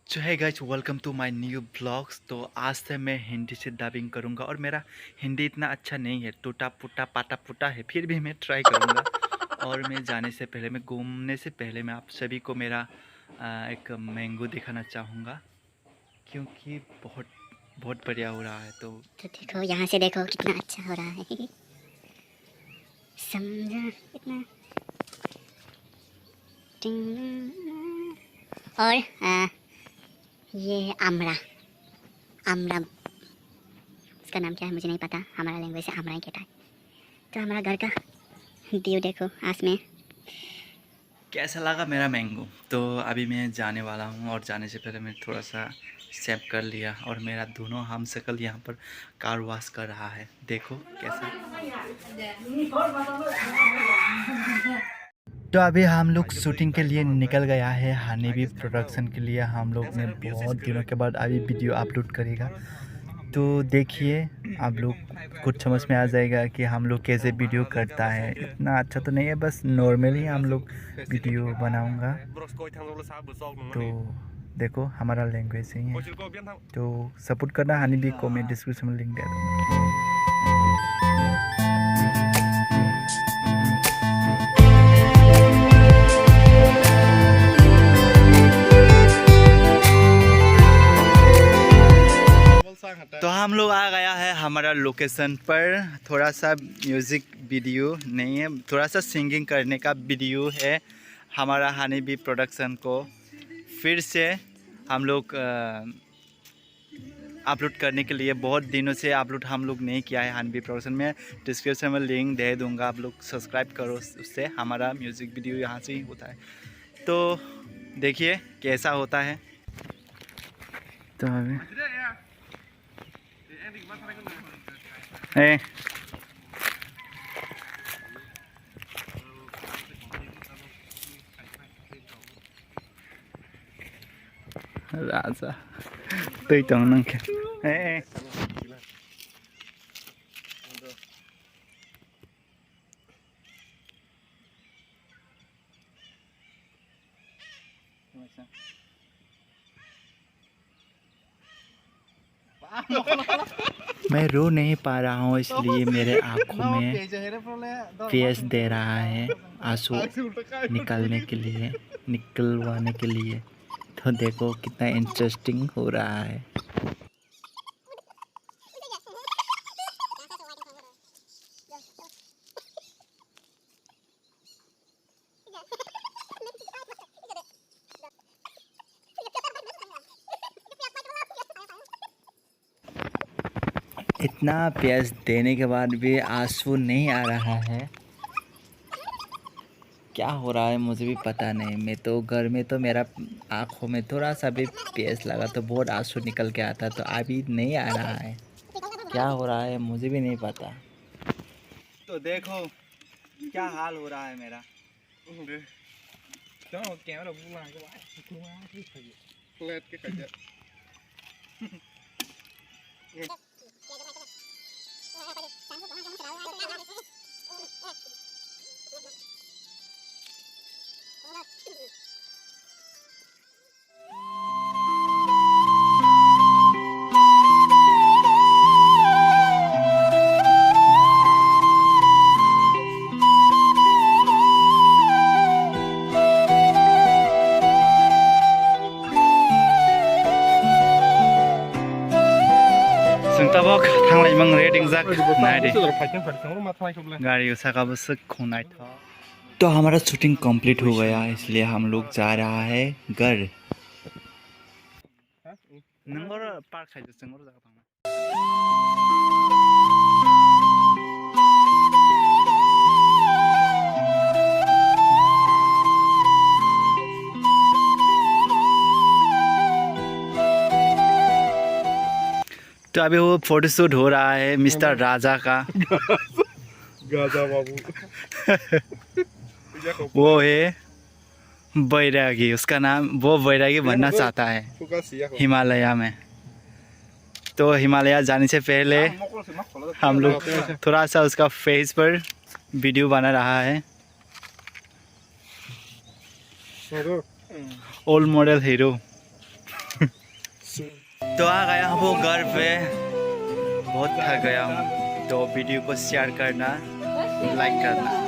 जो है guys, welcome to my new blogs. तो आज से मैं हिंदी से डबिंग करूंगा और मेरा हिंदी इतना अच्छा नहीं है, टूटा फूटा पाटा फूटा है, फिर भी मैं ट्राई करूंगा। और मैं जाने से पहले, मैं घूमने से पहले मैं आप सभी को मेरा एक मैंगो दिखाना चाहूँगा, क्योंकि बहुत बहुत बढ़िया हो रहा है। तो देखो यहाँ से देखो कितना अच्छा हो रहा है। समझा कितना। और ये आमरा आमरा इसका नाम क्या है मुझे नहीं पता, हमारा लैंग्वेज से आमरा ही कहता है। तो हमारा घर का व्यू देखो आस में। कैसा लगा मेरा मैंगो? तो अभी मैं जाने वाला हूँ और जाने से पहले मैं थोड़ा सा सेव कर लिया और मेरा दोनों हम शकल यहाँ पर कार वॉश कर रहा है। देखो कैसा। तो अभी हम लोग शूटिंग के लिए निकल गया है हनीबी प्रोडक्शन के लिए। हम लोग ने बहुत दिनों के बाद अभी वीडियो अपलोड करेगा, तो देखिए आप लोग कुछ समझ में आ जाएगा कि हम लोग कैसे वीडियो करता है। इतना अच्छा तो नहीं है, बस नॉर्मली हम लोग वीडियो बनाऊंगा। तो देखो हमारा लैंग्वेज ही है, तो सपोर्ट करना। हनीबी को मैं डिस्क्रिप्शन में लिंक दे दूँगा। तो हम लोग आ गया है हमारा लोकेशन पर। थोड़ा सा म्यूज़िक वीडियो नहीं है, थोड़ा सा सिंगिंग करने का वीडियो है हमारा हनीबी प्रोडक्शन को फिर से हम लोग अपलोड करने के लिए। बहुत दिनों से अपलोड हम लोग नहीं किया है हनीबी प्रोडक्शन में। डिस्क्रिप्शन में लिंक दे दूंगा, आप लोग सब्सक्राइब करो, उससे हमारा म्यूज़िक वीडियो यहाँ से ही होता है। तो देखिए कैसा होता है। तो अभी राजा tôi tưởng năng kìa. Ê, मैं रो नहीं पा रहा हूँ, इसलिए मेरे आँखों में फेस दे रहा है आंसू निकालने के लिए, निकलवाने के लिए। तो देखो कितना इंटरेस्टिंग हो रहा है। इतना प्यास देने के बाद भी आंसू नहीं आ रहा है। क्या हो रहा है मुझे भी पता नहीं। मैं तो घर में तो मेरा आँखों में थोड़ा सा भी प्यास लगा तो बहुत आंसू निकल के आता, तो अभी नहीं आ रहा है। क्या हो रहा है मुझे भी नहीं पता। तो देखो क्या हाल हो रहा है मेरा। जों थांलायमों रेडिंग जाक नायदे गाड़ी साकाबो खोनाय था। तो हमारा शूटिंग कंप्लीट हो गया, इसलिए हम लोग जा रहा है घर। पार्क तो अभी वो फोटोशूट हो रहा है मिस्टर राजा का। गाजा बाबू वो है बैरागी, उसका नाम वो बैरागी बनना चाहता है हिमालय में। तो हिमालय जाने से पहले हम लोग थोड़ा सा उसका फेस पर वीडियो बना रहा है। Old model hero. तो आ गया हूँ घर पे, बहुत थक गया हूँ। तो वीडियो को शेयर करना, लाइक करना।